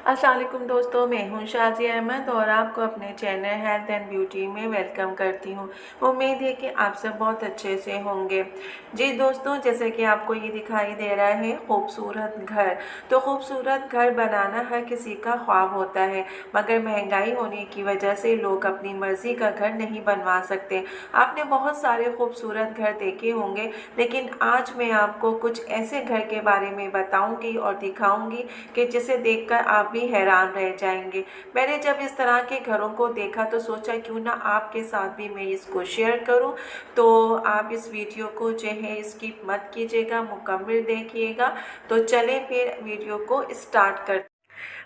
अस्सलाम वालेकुम दोस्तों, मैं हूं शाज़िया अहमद और आपको अपने चैनल हेल्थ एंड ब्यूटी में वेलकम करती हूं। उम्मीद है कि आप सब बहुत अच्छे से होंगे। जी दोस्तों, जैसे कि आपको ये दिखाई दे रहा है खूबसूरत घर। तो खूबसूरत घर बनाना हर किसी का ख्वाब होता है, मगर महंगाई होने की वजह से लोग अपनी मर्ज़ी का घर नहीं बनवा सकते। आपने बहुत सारे खूबसूरत घर देखे होंगे, लेकिन आज मैं आपको कुछ ऐसे घर के बारे में बताऊंगी और दिखाऊंगी कि जिसे देखकर आप भी हैरान रह जाएंगे। मैंने जब इस तरह के घरों को देखा तो सोचा क्यों ना आपके साथ भी मैं इसको शेयर करूं। तो आप इस वीडियो को जो है स्किप मत कीजिएगा, मुकम्मल देखिएगा। तो चलें फिर वीडियो को स्टार्ट कर।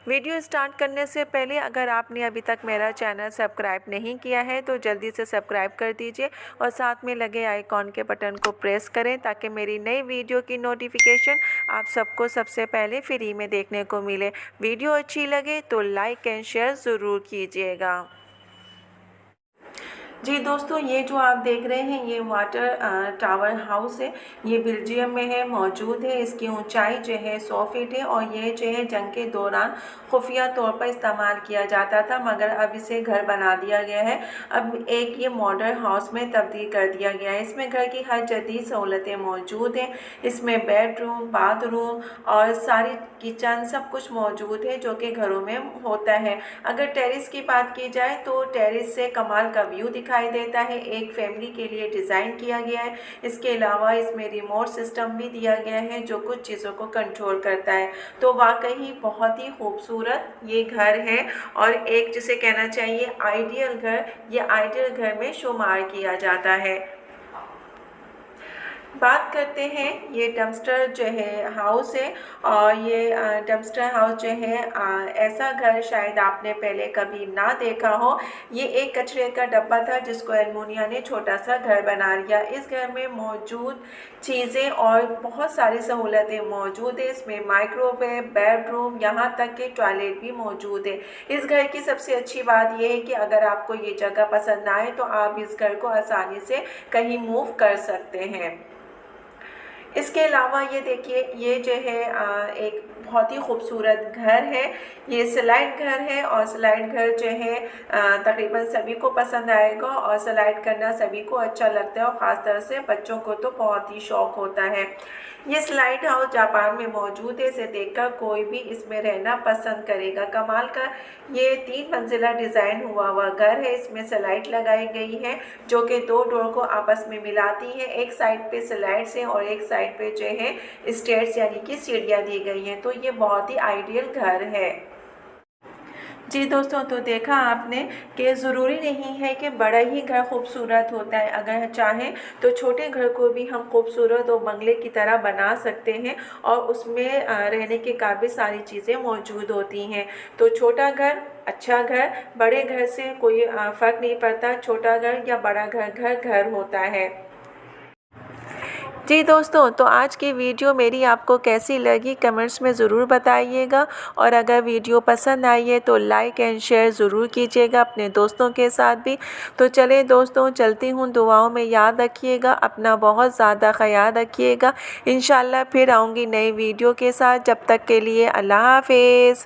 वीडियो स्टार्ट करने से पहले अगर आपने अभी तक मेरा चैनल सब्सक्राइब नहीं किया है तो जल्दी से सब्सक्राइब कर दीजिए और साथ में लगे आइकॉन के बटन को प्रेस करें ताकि मेरी नई वीडियो की नोटिफिकेशन आप सबको सबसे पहले फ्री में देखने को मिले। वीडियो अच्छी लगे तो लाइक एंड शेयर ज़रूर कीजिएगा। जी दोस्तों, ये जो आप देख रहे हैं ये वाटर टावर हाउस है। ये बेल्जियम में है, मौजूद है। इसकी ऊंचाई जो है 100 फीट है और ये जो है जंग के दौरान खुफिया तौर पर इस्तेमाल किया जाता था, मगर अब इसे घर बना दिया गया है। अब एक ये मॉडर्न हाउस में तब्दील कर दिया गया है। इसमें घर की हर जदीद सहूलतें मौजूद हैं। इसमें बेडरूम, बाथरूम और सारी किचन सब कुछ मौजूद है जो कि घरों में होता है। अगर टेरेस की बात की जाए तो टेरेस से कमाल का व्यू दिखाई देता है। एक फैमिली के लिए डिज़ाइन किया गया है। इसके अलावा इसमें रिमोट सिस्टम भी दिया गया है जो कुछ चीज़ों को कंट्रोल करता है। तो वाकई बहुत ही खूबसूरत ये घर है और एक जिसे कहना चाहिए आइडियल घर, ये आइडियल घर में शुमार किया जाता है। बात करते हैं ये डंपस्टर जो है हाउस है और ये डंपस्टर हाउस जो है ऐसा घर शायद आपने पहले कभी ना देखा हो। ये एक कचरे का डब्बा था जिसको एल्मुनिया ने छोटा सा घर बना लिया। इस घर में मौजूद चीज़ें और बहुत सारी सहूलतें मौजूद है। इसमें माइक्रोवेव, बेडरूम, यहाँ तक कि टॉयलेट भी मौजूद है। इस घर की सबसे अच्छी बात यह है कि अगर आपको ये जगह पसंद ना आए तो आप इस घर को आसानी से कहीं मूव कर सकते हैं। इसके अलावा ये देखिए, ये जो है एक बहुत ही खूबसूरत घर है। ये स्लाइड घर है और स्लाइड घर जो है तकरीबन सभी को पसंद आएगा और स्लाइड करना सभी को अच्छा लगता है और ख़ास तरह से बच्चों को तो बहुत ही शौक होता है। ये स्लाइड हाउस जापान में मौजूद है। इसे देखकर कोई भी इसमें रहना पसंद करेगा। कमाल का ये 3 मंजिला डिज़ाइन हुआ घर है। इसमें स्लाइड लगाई गई है जो कि 2 डोर को आपस में मिलाती है। एक साइड पे स्लाइड्स हैं और एक साइड पे जो है स्टेयर्स यानी कि सीढ़ियाँ दी गई हैं। तो ये बहुत ही आइडियल घर है। जी दोस्तों, तो देखा आपने कि ज़रूरी नहीं है कि बड़ा ही घर खूबसूरत होता है। अगर चाहें तो छोटे घर को भी हम खूबसूरत और बंगले की तरह बना सकते हैं और उसमें रहने के काबिल सारी चीज़ें मौजूद होती हैं। तो छोटा घर, अच्छा घर, बड़े घर से कोई फ़र्क नहीं पड़ता। छोटा घर या बड़ा घर, घर घर होता है। जी दोस्तों, तो आज की वीडियो मेरी आपको कैसी लगी कमेंट्स में ज़रूर बताइएगा और अगर वीडियो पसंद आई है तो लाइक एंड शेयर ज़रूर कीजिएगा अपने दोस्तों के साथ भी। तो चलें दोस्तों, चलती हूँ। दुआओं में याद रखिएगा, अपना बहुत ज़्यादा ख्याल रखिएगा। इंशाल्लाह फिर आऊँगी नई वीडियो के साथ। जब तक के लिए अल्लाह हाफ़िज़।